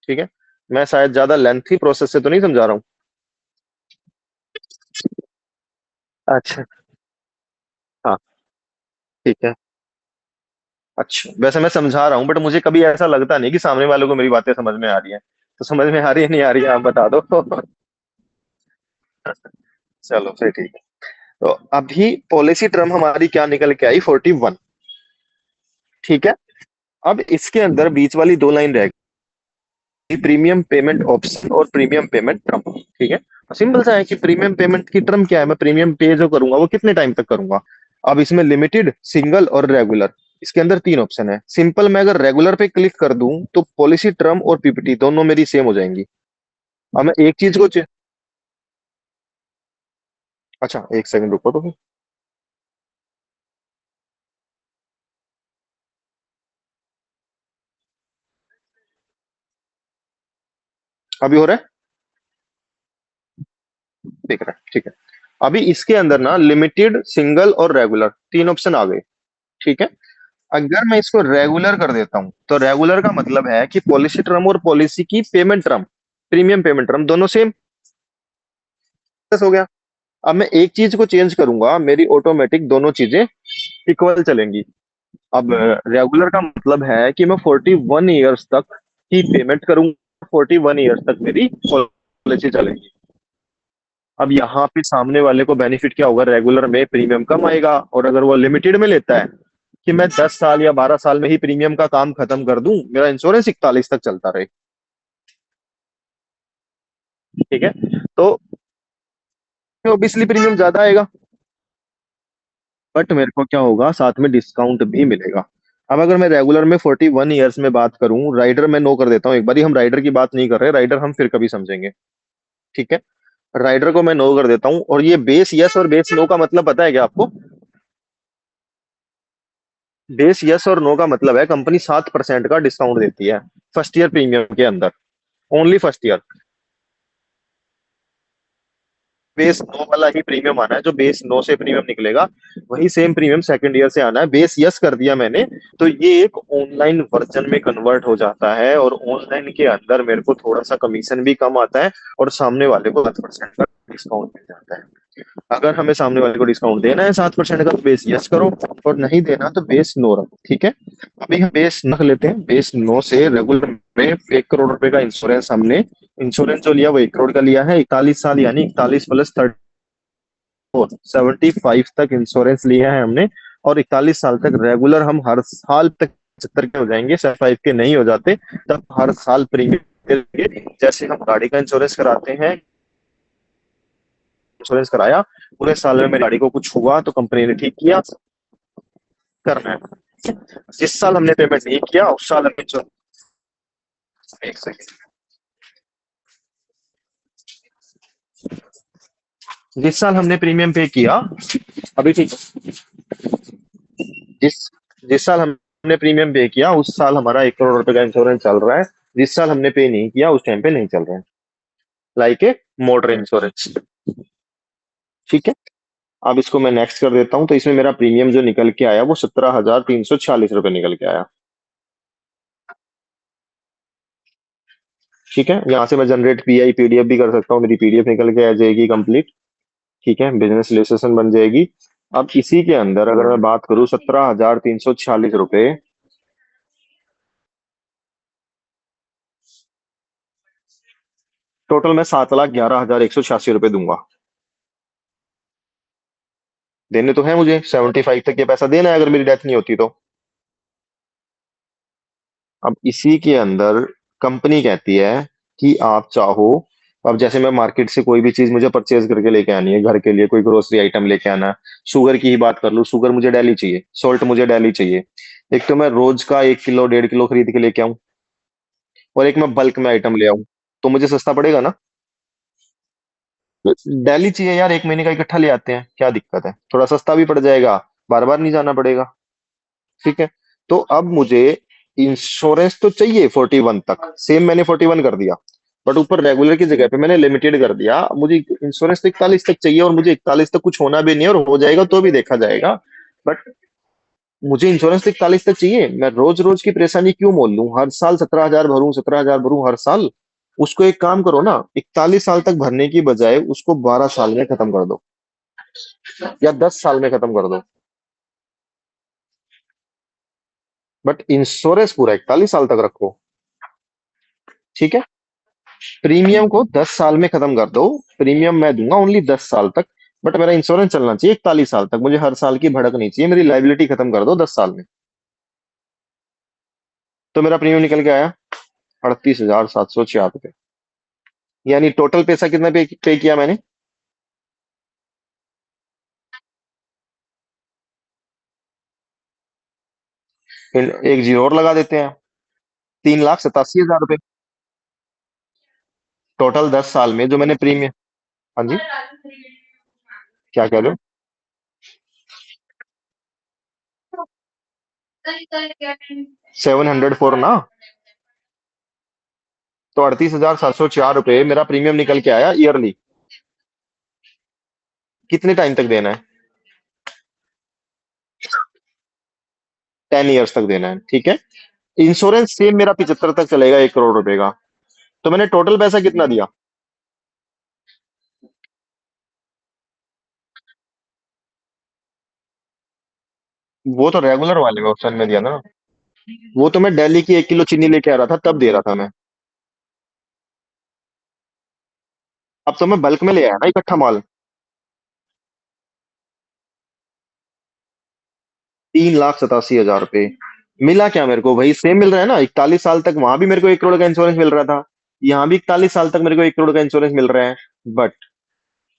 ठीक है। मैं शायद ज्यादा लेंथी प्रोसेस से तो नहीं समझा रहा हूँ। अच्छा। हाँ। ठीक है। अच्छा, वैसे मैं समझा रहा हूँ बट मुझे कभी ऐसा लगता नहीं कि सामने वालों को मेरी बातें समझ में आ रही हैं। तो समझ में आ रही है नहीं आ रही है आप बता दो। चलो फिर ठीक है। तो अभी पॉलिसी टर्म हमारी क्या निकल के आई, 41। ठीक है। अब इसके अंदर बीच वाली दो लाइन रह गई, प्रीमियम पेमेंट ऑप्शन और प्रीमियम पेमेंट टर्म। ठीक है। सिंपल सा है कि प्रीमियम पेमेंट की टर्म क्या है, मैं प्रीमियम पे जो करूंगा वो कितने टाइम तक करूंगा। अब इसमें लिमिटेड, सिंगल और रेगुलर, इसके अंदर तीन ऑप्शन है। सिंपल मैं अगर रेगुलर पे क्लिक कर दूं तो पॉलिसी टर्म और पीपीटी दोनों मेरी सेम हो जाएंगी। अब मैं एक चीज को अच्छा एक सेकंड रुको तो फिर। अभी हो रहा है, देख रहा है, ठीक है। अभी इसके अंदर ना लिमिटेड, सिंगल और रेगुलर तीन ऑप्शन आ गए। ठीक है। अगर मैं इसको रेगुलर कर देता हूं तो रेगुलर का मतलब है कि पॉलिसी टर्म और पॉलिसी की payment term, premium payment term दोनों सेम हो गया। अब मैं एक चीज को चेंज करूंगा, मेरी ऑटोमेटिक दोनों चीजें इक्वल चलेंगी। अब रेगुलर का मतलब है कि मैं 41 ईयर्स तक ही पेमेंट करूंगा, 41 ईयर्स तक मेरी पॉलिसी चलेगी। अब यहाँ पे सामने वाले को बेनिफिट क्या होगा, रेगुलर में प्रीमियम कम आएगा, और अगर वो लिमिटेड में लेता है कि मैं 10 साल या 12 साल में ही प्रीमियम का काम खत्म कर दूं, मेरा इंश्योरेंस 41 तक चलता रहे। ठीक है। तो ऑब्वियसली प्रीमियम ज्यादा आएगा, बट मेरे को क्या होगा, साथ में डिस्काउंट भी मिलेगा। अब अगर मैं रेगुलर में 41 ईयर्स में बात करूं, राइडर में नो कर देता हूँ, एक बार हम राइडर की बात नहीं कर रहे, राइडर हम फिर कभी समझेंगे। ठीक है। राइडर को मैं नो कर देता हूँ, और ये बेस यस और बेस नो का मतलब पता है क्या आपको। बेस यस और नो का मतलब है कंपनी 7% का डिस्काउंट देती है फर्स्ट ईयर प्रीमियम के अंदर, only first year. Base no वाला ही प्रीमियम आना है, जो बेस नो से प्रीमियम निकलेगा वही सेम प्रीमियम सेकंड ईयर से आना है। बेस यस कर दिया मैंने, तो ये एक ऑनलाइन वर्जन में कन्वर्ट हो जाता है, और ऑनलाइन के अंदर मेरे को थोड़ा सा कमीशन भी कम आता है, और सामने वाले को 10% का डिस्काउंट मिल जाता है। अगर हमें सामने वाले को डिस्काउंट देना है 7% का, तो बेस यस करो, और नहीं देना तो बेस नो रखो। ठीक है। अभी हम बेस नख लेते हैं, बेस नो से रेगुलर में 1 करोड़ रुपए का इंश्योरेंस हमने, इंश्योरेंस जो लिया वो 1 करोड़ का लिया है, 41 साल यानी 41 प्लस 30, 75 तक इंश्योरेंस लिया है हमने। और 41 साल तक रेगुलर हम हर साल तक 75 के हो जाएंगे, 75 के नहीं हो जाते तब हर साल प्रीमियम, जैसे हम गाड़ी का इंश्योरेंस कराते हैं, इंश्योरेंस कराया, पूरे साल में मेरी गाड़ी को कुछ हुआ तो कंपनी ने ठीक किया, करना है। जिस साल हमने पेमेंट नहीं किया उस साल हमें एक सेकंड, जिस साल हमने प्रीमियम पे किया, अभी ठीक है, जिस जिस साल हमने प्रीमियम पे किया उस साल हमारा 1 करोड़ रुपए का इंश्योरेंस चल रहा है। जिस साल हमने पे नहीं किया उस टाइम पे नहीं चल रहा है, लाइक ए मोटर इंश्योरेंस। ठीक है। अब इसको मैं नेक्स्ट कर देता हूं, तो इसमें मेरा प्रीमियम जो निकल के आया वो 17,346 रुपये निकल के आया। ठीक है, यहाँ से मैं जनरेट पीआई पीडीएफ भी कर सकता हूँ, मेरी पीडीएफ निकल के आ जाएगी कंप्लीट। ठीक है, बिजनेस रजिस्ट्रेशन बन जाएगी। अब इसी के अंदर अगर मैं बात करूँ 17,346 रुपए, टोटल मैं 7,11,186 रुपए दूंगा। देने तो है मुझे, 75 तक ये पैसा देना है अगर मेरी डेथ नहीं होती तो। अब इसी के अंदर कंपनी कहती है कि आप चाहो, अब जैसे मैं मार्केट से कोई भी चीज मुझे परचेज करके लेके आनी है, घर के लिए कोई ग्रोसरी आइटम लेके आना है। शुगर की ही बात कर लूं, शुगर मुझे डेली चाहिए, सॉल्ट मुझे डेली चाहिए। एक तो मैं रोज का 1 किलो 1.5 किलो खरीद के लेके आऊं, और एक मैं बल्क में आइटम ले आऊं, तो मुझे सस्ता पड़ेगा ना। डेली चाहिए यार, 1 महीने का इकट्ठा ले आते हैं, क्या दिक्कत है, थोड़ा सस्ता भी पड़ जाएगा, बार बार नहीं जाना पड़ेगा। ठीक है, तो अब मुझे इंश्योरेंस तो चाहिए 41 तक, सेम मैंने 41 कर दिया, बट ऊपर रेगुलर की जगह पे मैंने लिमिटेड कर दिया। अब मुझे इंश्योरेंस तो 41 तक चाहिए, और मुझे 41 तक कुछ होना भी नहीं है, और हो जाएगा तो भी देखा जाएगा। बट मुझे इंश्योरेंस तो 41 तक चाहिए, मैं रोज रोज की परेशानी क्यों मोल लूं, हर साल 17,000 भरूं, 17,000 भरूं हर साल। उसको एक काम करो ना, 41 साल तक भरने की बजाय उसको 12 साल में खत्म कर दो, या 10 साल में खत्म कर दो। बट इंश्योरेंस पूरा 41 साल तक रखो। ठीक है, प्रीमियम को 10 साल में खत्म कर दो। प्रीमियम मैं दूंगा ओनली 10 साल तक, बट मेरा इंश्योरेंस चलना चाहिए 41 साल तक, मुझे हर साल की भड़क नहीं चाहिए, मेरी लाइबिलिटी खत्म कर दो 10 साल में। तो मेरा प्रीमियम निकल के आया 38,766 रुपये। यानी टोटल पैसा कितना पे किया मैंने। एक जीरो और लगा देते हैं, 3,87,000 रुपये टोटल 10 साल में जो मैंने प्रीमियम। हाँ जी, क्या कह रहे हो। 704 ना, तो 38,704 रुपये मेरा प्रीमियम निकल के आया ईयरली। कितने टाइम तक देना है, 10 ईयर्स तक देना है। ठीक है, इंश्योरेंस सेम मेरा 75 तक चलेगा, 1 करोड़ रुपए का। तो मैंने टोटल पैसा कितना दिया। वो तो रेगुलर वाले में ऑप्शन में दिया ना, वो तो मैं दिल्ली की 1 किलो चीनी लेके आ रहा था तब दे रहा था मैं। अब तो मैं बल्क में ले आया ना इकट्ठा माल। 3,87,000 रुपये मिला क्या मेरे को, भाई सेम मिल रहा है ना, 41 साल तक वहां भी मेरे को 1 करोड़ का इंश्योरेंस मिल रहा था, यहाँ भी 41 साल तक मेरे को 1 करोड़ का इंश्योरेंस मिल रहा है। बट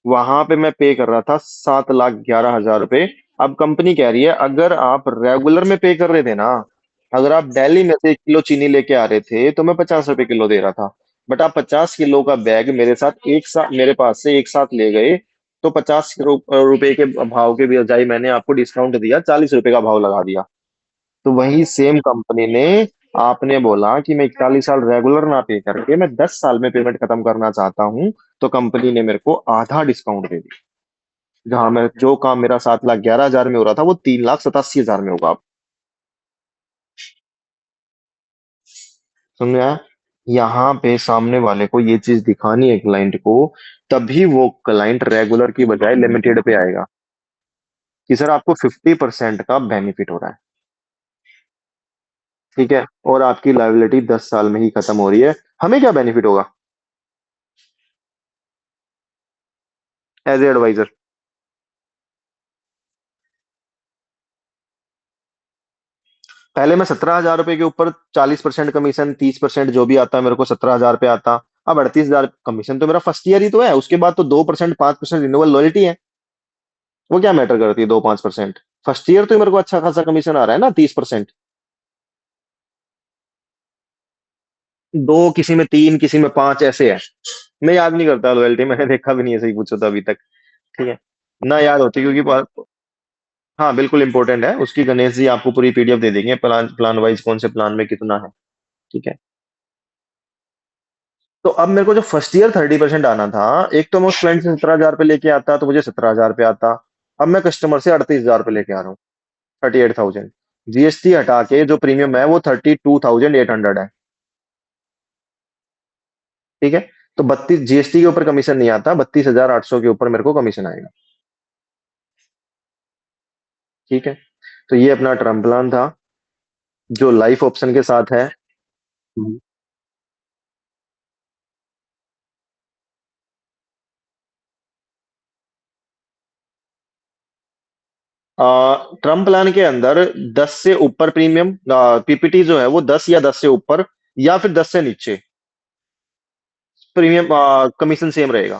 वहां पे मैं पे कर रहा था 7,11,000 रुपये। अब कंपनी कह रही है अगर आप रेगुलर में पे कर रहे थे ना, अगर आप दिल्ली में से 1 किलो चीनी लेके आ रहे थे तो मैं 50 रुपए किलो दे रहा था। बट आप 50 किलो का बैग मेरे साथ एक साथ मेरे पास से एक साथ ले गए, तो 50 रुपए के भाव के बजाय मैंने आपको डिस्काउंट दिया, 40 रुपए का भाव लगा दिया। तो वही सेम कंपनी ने, आपने बोला कि मैं 41 साल रेगुलर ना पे करके मैं 10 साल में पेमेंट खत्म करना चाहता हूँ, तो कंपनी ने मेरे को आधा डिस्काउंट दे दिया। जहां मैं जो काम मेरा 7,11,000 में हो रहा था वो 3,87,000 में होगा। आप समझ में आया। यहाँ पे सामने वाले को ये चीज दिखानी है क्लाइंट को, तभी वो क्लाइंट रेगुलर की बजाय लिमिटेड पे आएगा, कि सर आपको 50% का बेनिफिट हो रहा है। ठीक है, और आपकी लाइबिलिटी 10 साल में ही खत्म हो रही है। हमें क्या बेनिफिट होगा एज ए एडवाइजर। पहले मैं 17,000 रुपए के ऊपर 40% कमीशन, 30% जो भी आता है मेरे को 17,000 पे आता। अब 38,000 कमीशन तो मेरा फर्स्ट ईयर ही तो है, उसके बाद तो 2% 5% रिन्यूअल लॉयल्टी है। वो क्या मैटर करती है 2-5%, फर्स्ट ईयर तो मेरे को अच्छा खासा कमीशन आ रहा है ना 30%। दो, किसी में 3, किसी में 5 ऐसे है। मैं याद नहीं करता लॉयल्टी, मैंने देखा भी नहीं है, सही पूछो तो अभी तक। ठीक है, ना याद होती क्योंकि हाँ बिल्कुल इंपॉर्टेंट है, उसकी गणेश जी आपको पूरी पीडीएफ दे देंगे, प्लान प्लान वाइज कौन से प्लान में कितना है। ठीक है, तो अब मेरे को जो फर्स्ट ईयर 30% आना था, एक तो मैं उस क्लाइंट से 17,000 पे लेके आता तो मुझे 17,000 पे आता। अब मैं कस्टमर से 38,000 पे लेके आ रहा हूँ, 38,000। जीएसटी हटा के जो प्रीमियम है वो 32,800 है। ठीक है। तो 32 जीएसटी के ऊपर कमीशन नहीं आता, 32,800 के ऊपर मेरे को कमीशन आएगा। ठीक है। तो ये अपना टर्म प्लान था जो लाइफ ऑप्शन के साथ है। हम्म। टर्म प्लान के अंदर 10 से ऊपर प्रीमियम, पीपीटी जो है वो 10 या 10 से ऊपर, या फिर 10 से नीचे प्रीमियम कमीशन सेम रहेगा।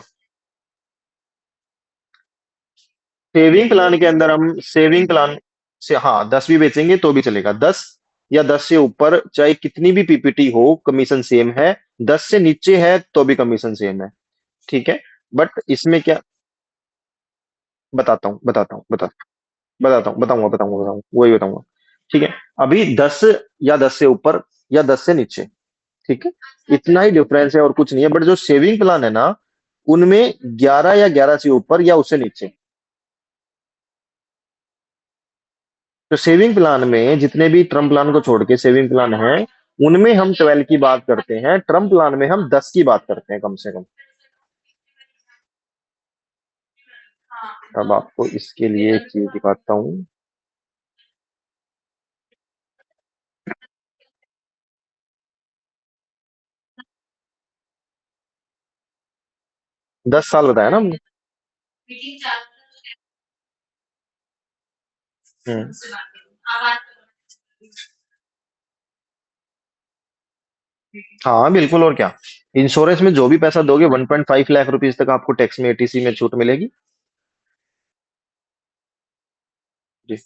सेविंग प्लान के अंदर हम सेविंग प्लान से, हाँ 10 भी बेचेंगे तो भी चलेगा, 10 या 10 से ऊपर चाहे कितनी भी पीपीटी हो कमीशन सेम है, 10 से नीचे है तो भी कमीशन सेम है। ठीक है। बट इसमें क्या, बताता हूँ बताऊंगा, वही बताऊंगा। ठीक है। अभी 10 या 10 से ऊपर या 10 से नीचे, ठीक है, इतना ही डिफरेंस है और कुछ नहीं है। बट जो सेविंग प्लान है ना, उनमें 11 या 11 से ऊपर या उससे नीचे। तो सेविंग प्लान में जितने भी टर्म प्लान को छोड़ के सेविंग प्लान है, उनमें हम 12 की बात करते हैं, टर्म प्लान में हम 10 की बात करते हैं कम से कम। अब आपको इसके लिए एक चीज दिखाता हूँ। 10 साल बताया ना हमने। हम्म। हाँ बिल्कुल, और क्या। इंश्योरेंस में जो भी पैसा दोगे 1.5 लाख रुपीज तक आपको टैक्स में, एटीसी में छूट मिलेगी। जी।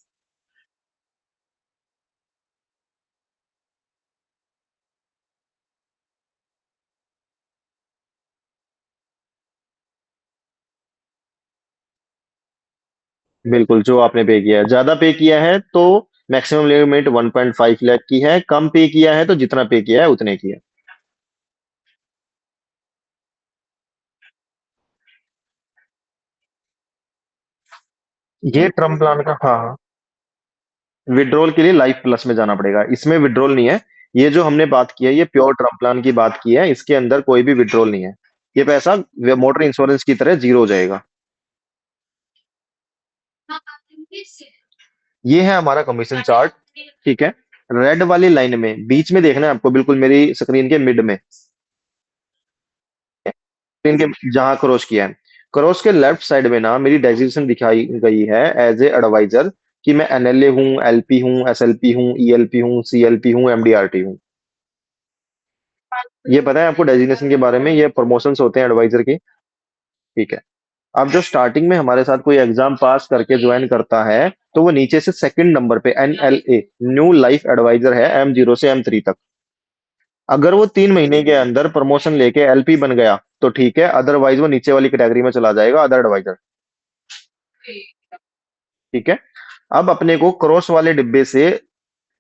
बिल्कुल, जो आपने पे किया है, ज्यादा पे किया है तो मैक्सिमम लिमिट 1.5 लाख की है, कम पे किया है तो जितना पे किया है उतने की है। ये टर्म प्लान का, हाँ हाँ। विड्रॉल के लिए लाइफ प्लस में जाना पड़ेगा, इसमें विड्रॉल नहीं है। ये जो हमने बात की है ये प्योर टर्म प्लान की बात की है, इसके अंदर कोई भी विड्रॉल नहीं है। ये पैसा मोटर इंश्योरेंस की तरह जीरो हो जाएगा। ये है हमारा कमीशन चार्ट। ठीक है। रेड वाली लाइन में बीच में देखना है आपको, बिल्कुल मेरी स्क्रीन के मिड में, स्क्रीन के जहां क्रॉस किया है, क्रॉस के लेफ्ट साइड में ना मेरी डेजिग्नेशन दिखाई गई है एज ए एडवाइजर, कि मैं एनएलए हूँ, एलपी हूँ, एसएलपी हूँ, ईएलपी हूँ, सीएलपी हूँ, एमडीआरटी हूँ। ये पता है आपको डेजिग्नेशन के बारे में, ये प्रमोशंस होते हैं एडवाइजर के। ठीक है। अब जो स्टार्टिंग में हमारे साथ कोई एग्जाम पास करके ज्वाइन करता है, तो वो नीचे से सेकंड नंबर पे एनएलए, न्यू लाइफ एडवाइजर है, M0 से M3 तक। अगर वो 3 महीने के अंदर प्रमोशन लेके एलपी बन गया तो ठीक है, अदरवाइज वो नीचे वाली कैटेगरी में चला जाएगा, अदर एडवाइजर। ठीक है। अब अपने को क्रॉस वाले डिब्बे से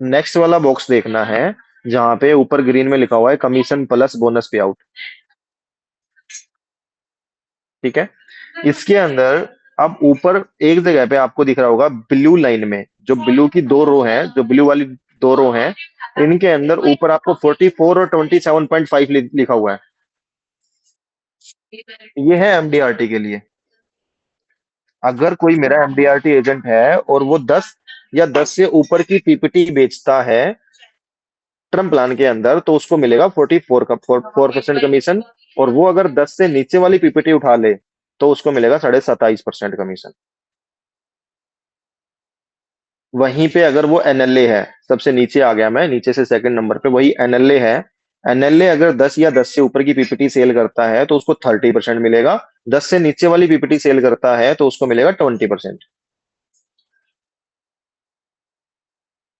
नेक्स्ट वाला बॉक्स देखना है, जहां पे ऊपर ग्रीन में लिखा हुआ है कमीशन प्लस बोनस पे आउट। ठीक है। इसके अंदर अब ऊपर एक जगह पे आपको दिख रहा होगा ब्लू लाइन में, जो ब्लू की दो रो है, जो ब्लू वाली दो रो है, इनके अंदर ऊपर आपको 44 और 27.5 लिखा हुआ है। ये है एमडीआरटी के लिए। अगर कोई मेरा एमडीआरटी एजेंट है और वो 10 या 10 से ऊपर की पीपीटी बेचता है टर्म प्लान के अंदर, तो उसको मिलेगा 44% कमीशन। और वो अगर 10 से नीचे वाली पीपीटी उठा ले तो उसको मिलेगा 27.5% कमीशन। वहीं पे अगर वो एनएलए है, सबसे नीचे आ गया मैं, नीचे से सेकंड नंबर पे वही एनएलए है, एनएलए अगर 10 या 10 से ऊपर की पीपीटी सेल करता है तो उसको 30% मिलेगा, 10 से नीचे वाली पीपीटी सेल करता है तो उसको मिलेगा 20%।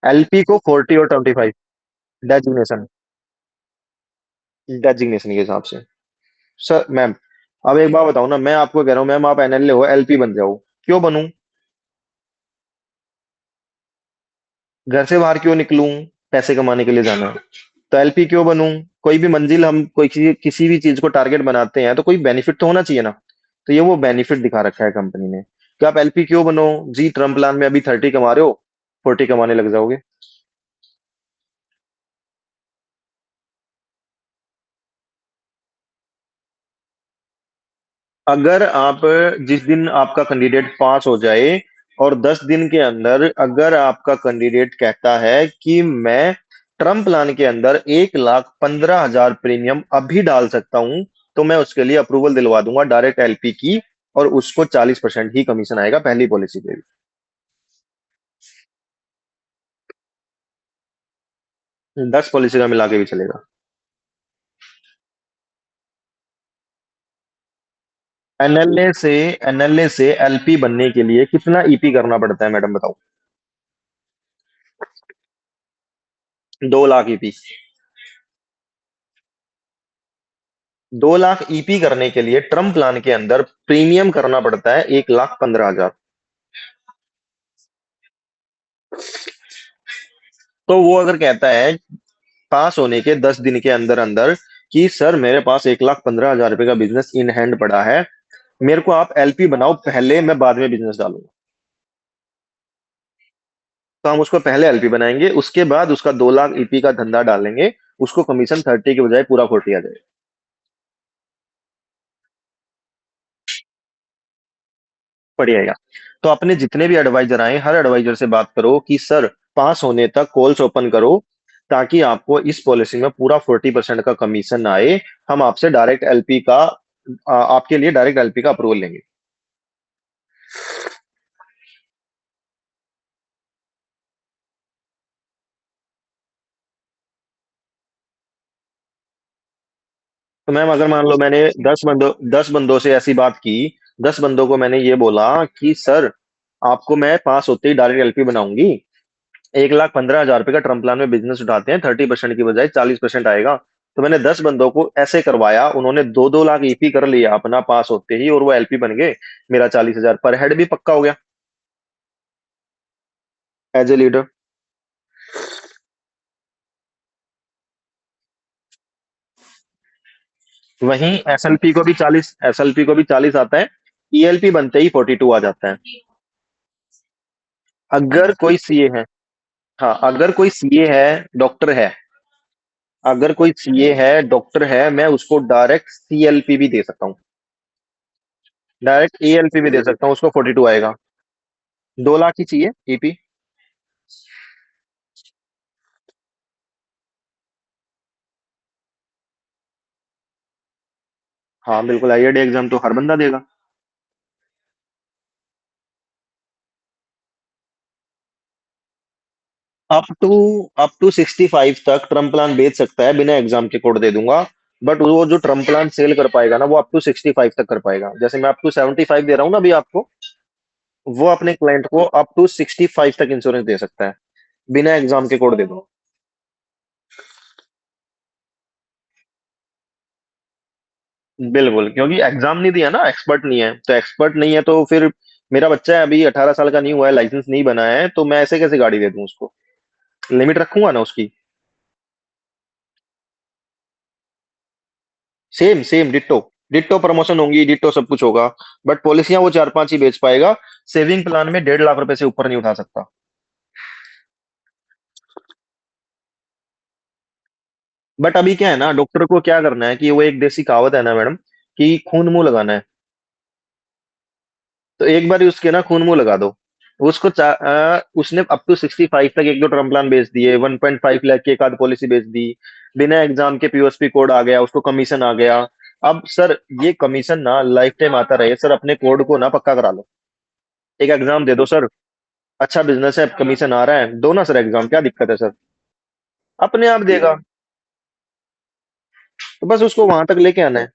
एलपी को 40 और 25, डेजिग्नेशन, डेजिग्नेशन के हिसाब से। सर मैम, अब एक बात बताओ ना, मैं आपको कह रहा हूँ मैम आप एनएलए हो, एलपी बन जाओ, क्यों बनूं? घर से बाहर क्यों निकलूं? पैसे कमाने के लिए जाना है। तो एलपी क्यों बनूं? कोई भी मंजिल हम कोई किसी भी चीज को टारगेट बनाते हैं तो कोई बेनिफिट तो होना चाहिए ना। तो ये वो बेनिफिट दिखा रखा है कंपनी ने कि आप एलपी क्यों बनो। जी ट्रम्प प्लान में अभी 30 कमा रहे हो, 40 कमाने लग जाओगे। अगर आप जिस दिन आपका कैंडिडेट पास हो जाए और 10 दिन के अंदर अगर आपका कैंडिडेट कहता है कि मैं टर्म प्लान के अंदर 1,15,000 प्रीमियम अभी डाल सकता हूं, तो मैं उसके लिए अप्रूवल दिलवा दूंगा डायरेक्ट एलपी की। और उसको 40% ही कमीशन आएगा पहली पॉलिसी पे। 10 पॉलिसी का मिला के भी चलेगा। एनएलए से एलपी बनने के लिए कितना ईपी करना पड़ता है मैडम बताओ? 2 लाख ईपी। 2 लाख ईपी करने के लिए टर्म प्लान के अंदर प्रीमियम करना पड़ता है 1,15,000। तो वो अगर कहता है पास होने के 10 दिन के अंदर अंदर कि सर मेरे पास 1,15,000 रुपए का बिजनेस इन हैंड पड़ा है, मेरे को आप एलपी बनाओ पहले, मैं बाद में बिजनेस डालूंगा। तो हम उसको पहले एलपी बनाएंगे, उसके बाद उसका 2 लाख ईपी का धंधा डालेंगे। उसको कमीशन 30 के बजाय पूरा 40 आ जाएगा। पड़ेगा। तो अपने जितने भी एडवाइजर आए हर एडवाइजर से बात करो कि सर पास होने तक कॉल्स ओपन करो, ताकि आपको इस पॉलिसी में पूरा 40% का कमीशन आए। हम आपसे डायरेक्ट एलपी का आपके लिए डायरेक्ट एलपी का अप्रूवल लेंगे। तो मैम अगर मान लो मैंने 10 बंदों से ऐसी बात की, 10 बंदों को मैंने ये बोला कि सर आपको मैं पास होते ही डायरेक्ट एलपी बनाऊंगी, 1,15,000 रुपए का ट्रम प्लान में बिजनेस उठाते हैं, 30% की बजाय 40% आएगा। तो मैंने 10 बंदों को ऐसे करवाया, उन्होंने 2-2 लाख ईपी कर लिया अपना पास होते ही, और वो एलपी बन गए। मेरा 40,000 पर हेड भी पक्का हो गया एज ए लीडर। वहीं एसएलपी को भी 40 आता है। ईएलपी बनते ही 42 आ जाता है। अगर कोई सीए है, हाँ अगर कोई सीए है, डॉक्टर है, अगर कोई सीए है डॉक्टर है, मैं उसको डायरेक्ट सीएलपी भी दे सकता हूँ, डायरेक्ट एएलपी भी दे सकता हूँ, उसको 42 आएगा। 2 लाख ही चाहिए ईपी। हाँ बिल्कुल, आईआईटी एग्जाम तो हर बंदा देगा। अप टू 65 तक ट्रम प्लान बेच सकता है, बिना एग्जाम के कोड दे दूंगा। बट वो जो ट्रम प्लान सेल कर पाएगा ना, वो अप टू 65 तक कर पाएगा। जैसे मैं अप टू 75 दे रहा हूँ ना अभी आपको, वो अपने क्लाइंट को अप टू 65 तक इंश्योरेंस दे सकता है, बिना एग्जाम के कोड दे दो। बिल्कुल, क्योंकि एग्जाम नहीं दिया ना, एक्सपर्ट नहीं है, तो एक्सपर्ट नहीं है तो फिर मेरा बच्चा है अभी 18 साल का नहीं हुआ है, लाइसेंस नहीं बना है, तो मैं ऐसे कैसे गाड़ी दे दूं उसको? लिमिट रखूंगा ना उसकी। Same same ditto. Ditto promotion होंगी, डिट्टो सब कुछ होगा। बट पॉलिसियां वो 4-5 ही बेच पाएगा। सेविंग प्लान में 1.5 लाख रुपए से ऊपर नहीं उठा सकता। बट अभी क्या है ना, डॉक्टर को क्या करना है कि वो एक देसी कहावत है ना मैडम, कि खून मुंह लगाना है। तो एक बार ही उसके ना खून मुंह लगा दो। उसको उसने अप टू 65 तक 1-2 टर्म प्लान बेच दिए, 1.5 लाख की एक आध पॉलिसी बेच दी, बिना एग्जाम के पीओएसपी कोड आ गया, उसको कमीशन आ गया। अब सर ये कमीशन ना लाइफ टाइम आता रहे सर, अपने कोड को ना पक्का करा लो। एक एग्जाम दे दो सर, अच्छा बिजनेस है, कमीशन आ रहा है, दो ना सर एग्जाम, क्या दिक्कत है सर? अपने आप देगा। तो बस उसको वहां तक लेके आना है।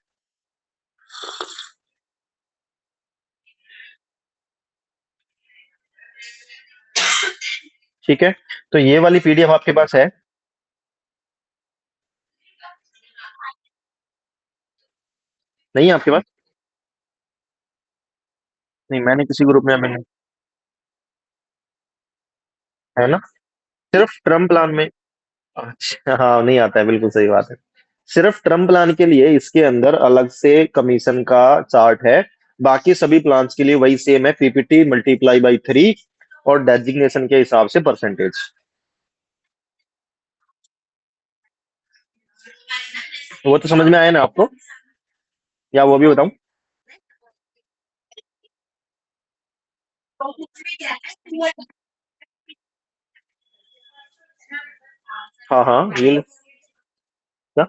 ठीक है, तो ये वाली पीडीएफ आपके पास है? नहीं है आपके पास? नहीं, मैंने किसी ग्रुप में मैंने, है ना? सिर्फ टर्म प्लान में। अच्छा हाँ, नहीं आता है, बिल्कुल सही बात है। सिर्फ टर्म प्लान के लिए इसके अंदर अलग से कमीशन का चार्ट है। बाकी सभी प्लान्स के लिए वही सेम है, पीपीटी मल्टीप्लाई बाई 3, और डेजिग्नेशन के हिसाब से परसेंटेज। वो तो समझ में आया ना आपको, या वो भी बताऊं? हाँ हाँ, यूलिप। क्या?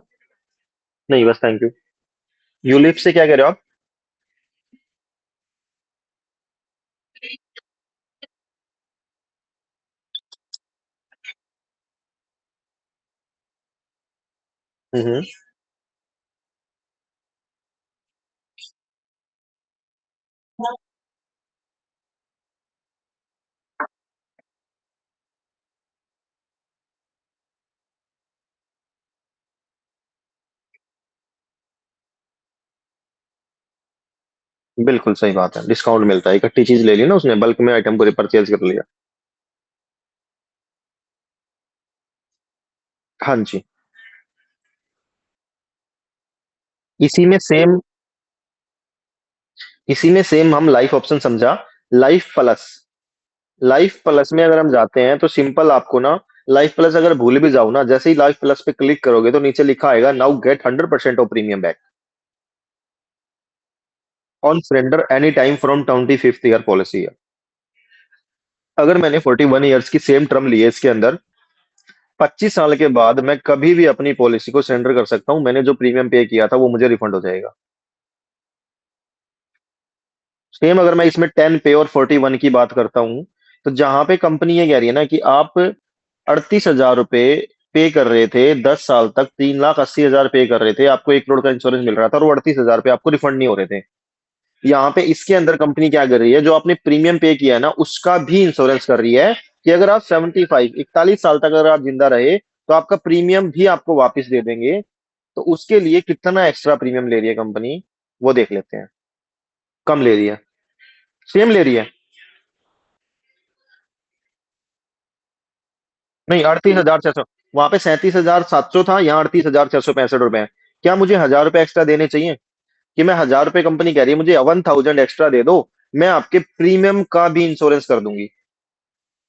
नहीं, बस थैंक यू। यूलिप से क्या कह रहे हो आप? हम्म। बिल्कुल सही बात है, डिस्काउंट मिलता है, इकट्ठी चीज ले ली ना उसने, बल्क में आइटम को परचेज कर लिया। हाँ जी। इसी में सेम, इसी में सेम हम लाइफ ऑप्शन समझा, लाइफ प्लस। लाइफ प्लस में अगर हम जाते हैं तो सिंपल आपको ना, लाइफ प्लस अगर भूल भी जाओ ना, जैसे ही लाइफ प्लस पे क्लिक करोगे तो नीचे लिखा आएगा, now get 100% of premium back on surrender any time from 25th year policy. अगर मैंने 41 ईयर्स की सेम टर्म ली है, इसके अंदर 25 साल के बाद मैं कभी भी अपनी पॉलिसी को सरेंडर कर सकता हूं, मैंने जो प्रीमियम पे किया था वो मुझे रिफंड हो जाएगा। सेम अगर मैं इसमें 10 पे और 41 की बात करता हूं, तो जहां पे कंपनी ये कह रही है ना कि आप 38,000 रुपए पे कर रहे थे 10 साल तक, 3,80,000 पे कर रहे थे, आपको 1 करोड़ का इंश्योरेंस मिल रहा था, और वो 38,000 पे आपको रिफंड नहीं हो रहे थे। यहाँ पे इसके अंदर कंपनी क्या कर रही है, जो आपने प्रीमियम पे किया है ना उसका भी इंश्योरेंस कर रही है, कि अगर आप 41 साल तक अगर आप जिंदा रहे तो आपका प्रीमियम भी आपको वापस दे देंगे। तो उसके लिए कितना एक्स्ट्रा प्रीमियम ले रही है कंपनी, वो देख लेते हैं। कम ले रही है, सेम ले रही है। नहीं, 38,600। वहां पे 37,700 था, यहाँ 38,665 रुपए है। क्या मुझे 1,000 रुपए एक्स्ट्रा देने चाहिए? कि मैं 1,000 रुपए, कंपनी कह रही है मुझे 1,000 एक्स्ट्रा दे दो, मैं आपके प्रीमियम का भी इंश्योरेंस कर दूंगी,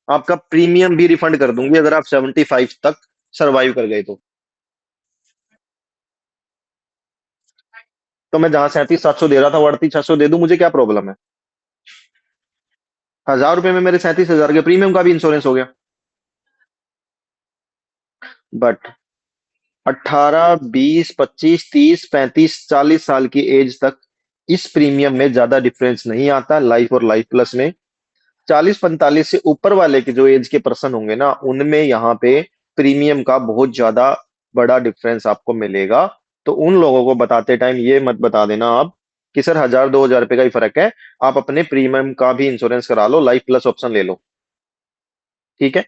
आपका प्रीमियम भी रिफंड कर दूंगी अगर आप 75 तक सरवाइव कर गए तो मैं जहां 37,700 दे रहा था वो 38,600 दे दूं, मुझे क्या प्रॉब्लम है? 1,000 रुपए में मेरे 37,000 के प्रीमियम का भी इंश्योरेंस हो गया। बट 18, 20, 25, 30, 35, 40 साल की एज तक इस प्रीमियम में ज्यादा डिफरेंस नहीं आता, लाइफ और लाइफ प्लस में। 40, 45 से ऊपर वाले के जो एज के पर्सन होंगे ना, उनमें यहाँ पे प्रीमियम का बहुत ज्यादा बड़ा डिफरेंस आपको मिलेगा। तो उन लोगों को बताते टाइम ये मत बता देना आप कि सर 1,000, 2,000 रुपए का ही फर्क है, आप अपने प्रीमियम का भी इंश्योरेंस करा लो, लाइफ प्लस ऑप्शन ले लो। ठीक है।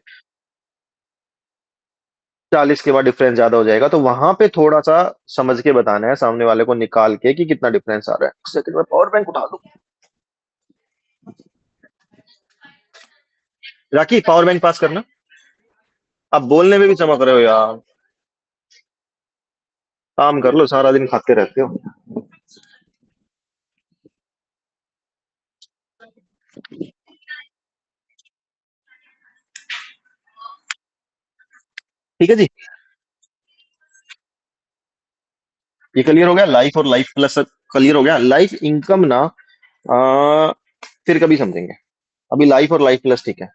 40 के बाद डिफरेंस ज्यादा हो जाएगा, तो वहां पे थोड़ा सा समझ के बताना है सामने वाले को, निकाल के कि कितना डिफरेंस आ रहा है। एक सेकंड में पावर बैंक उठा दो। राखी, पावर बैंक पास करना। आप बोलने में भी चमक रहे हो यार। काम कर लो, सारा दिन खाते रहते हो। ठीक है जी। ये क्लियर हो गया, लाइफ और लाइफ प्लस क्लियर हो गया। लाइफ इनकम ना आ, फिर कभी समझेंगे, अभी लाइफ और लाइफ प्लस ठीक है।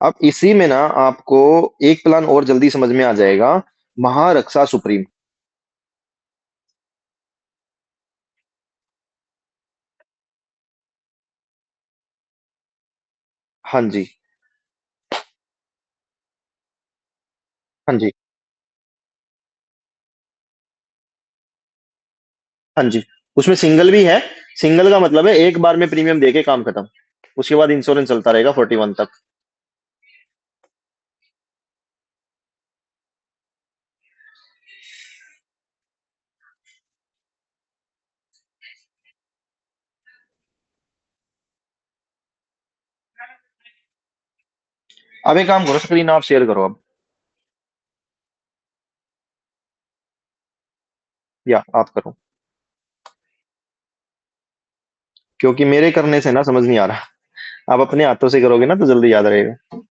अब इसी में ना आपको एक प्लान और जल्दी समझ में आ जाएगा, महारक्षा सुप्रीम। हाँ जी। हाँ जी। हाँ जी। उसमें सिंगल भी है। सिंगल का मतलब है एक बार में प्रीमियम देके काम खत्म, उसके बाद इंश्योरेंस चलता रहेगा 41 तक। अब एक काम करो, स्क्रीन आप शेयर करो अब, या आप करो, क्योंकि मेरे करने से ना समझ नहीं आ रहा। आप अपने हाथों से करोगे ना तो जल्दी याद रहेगा।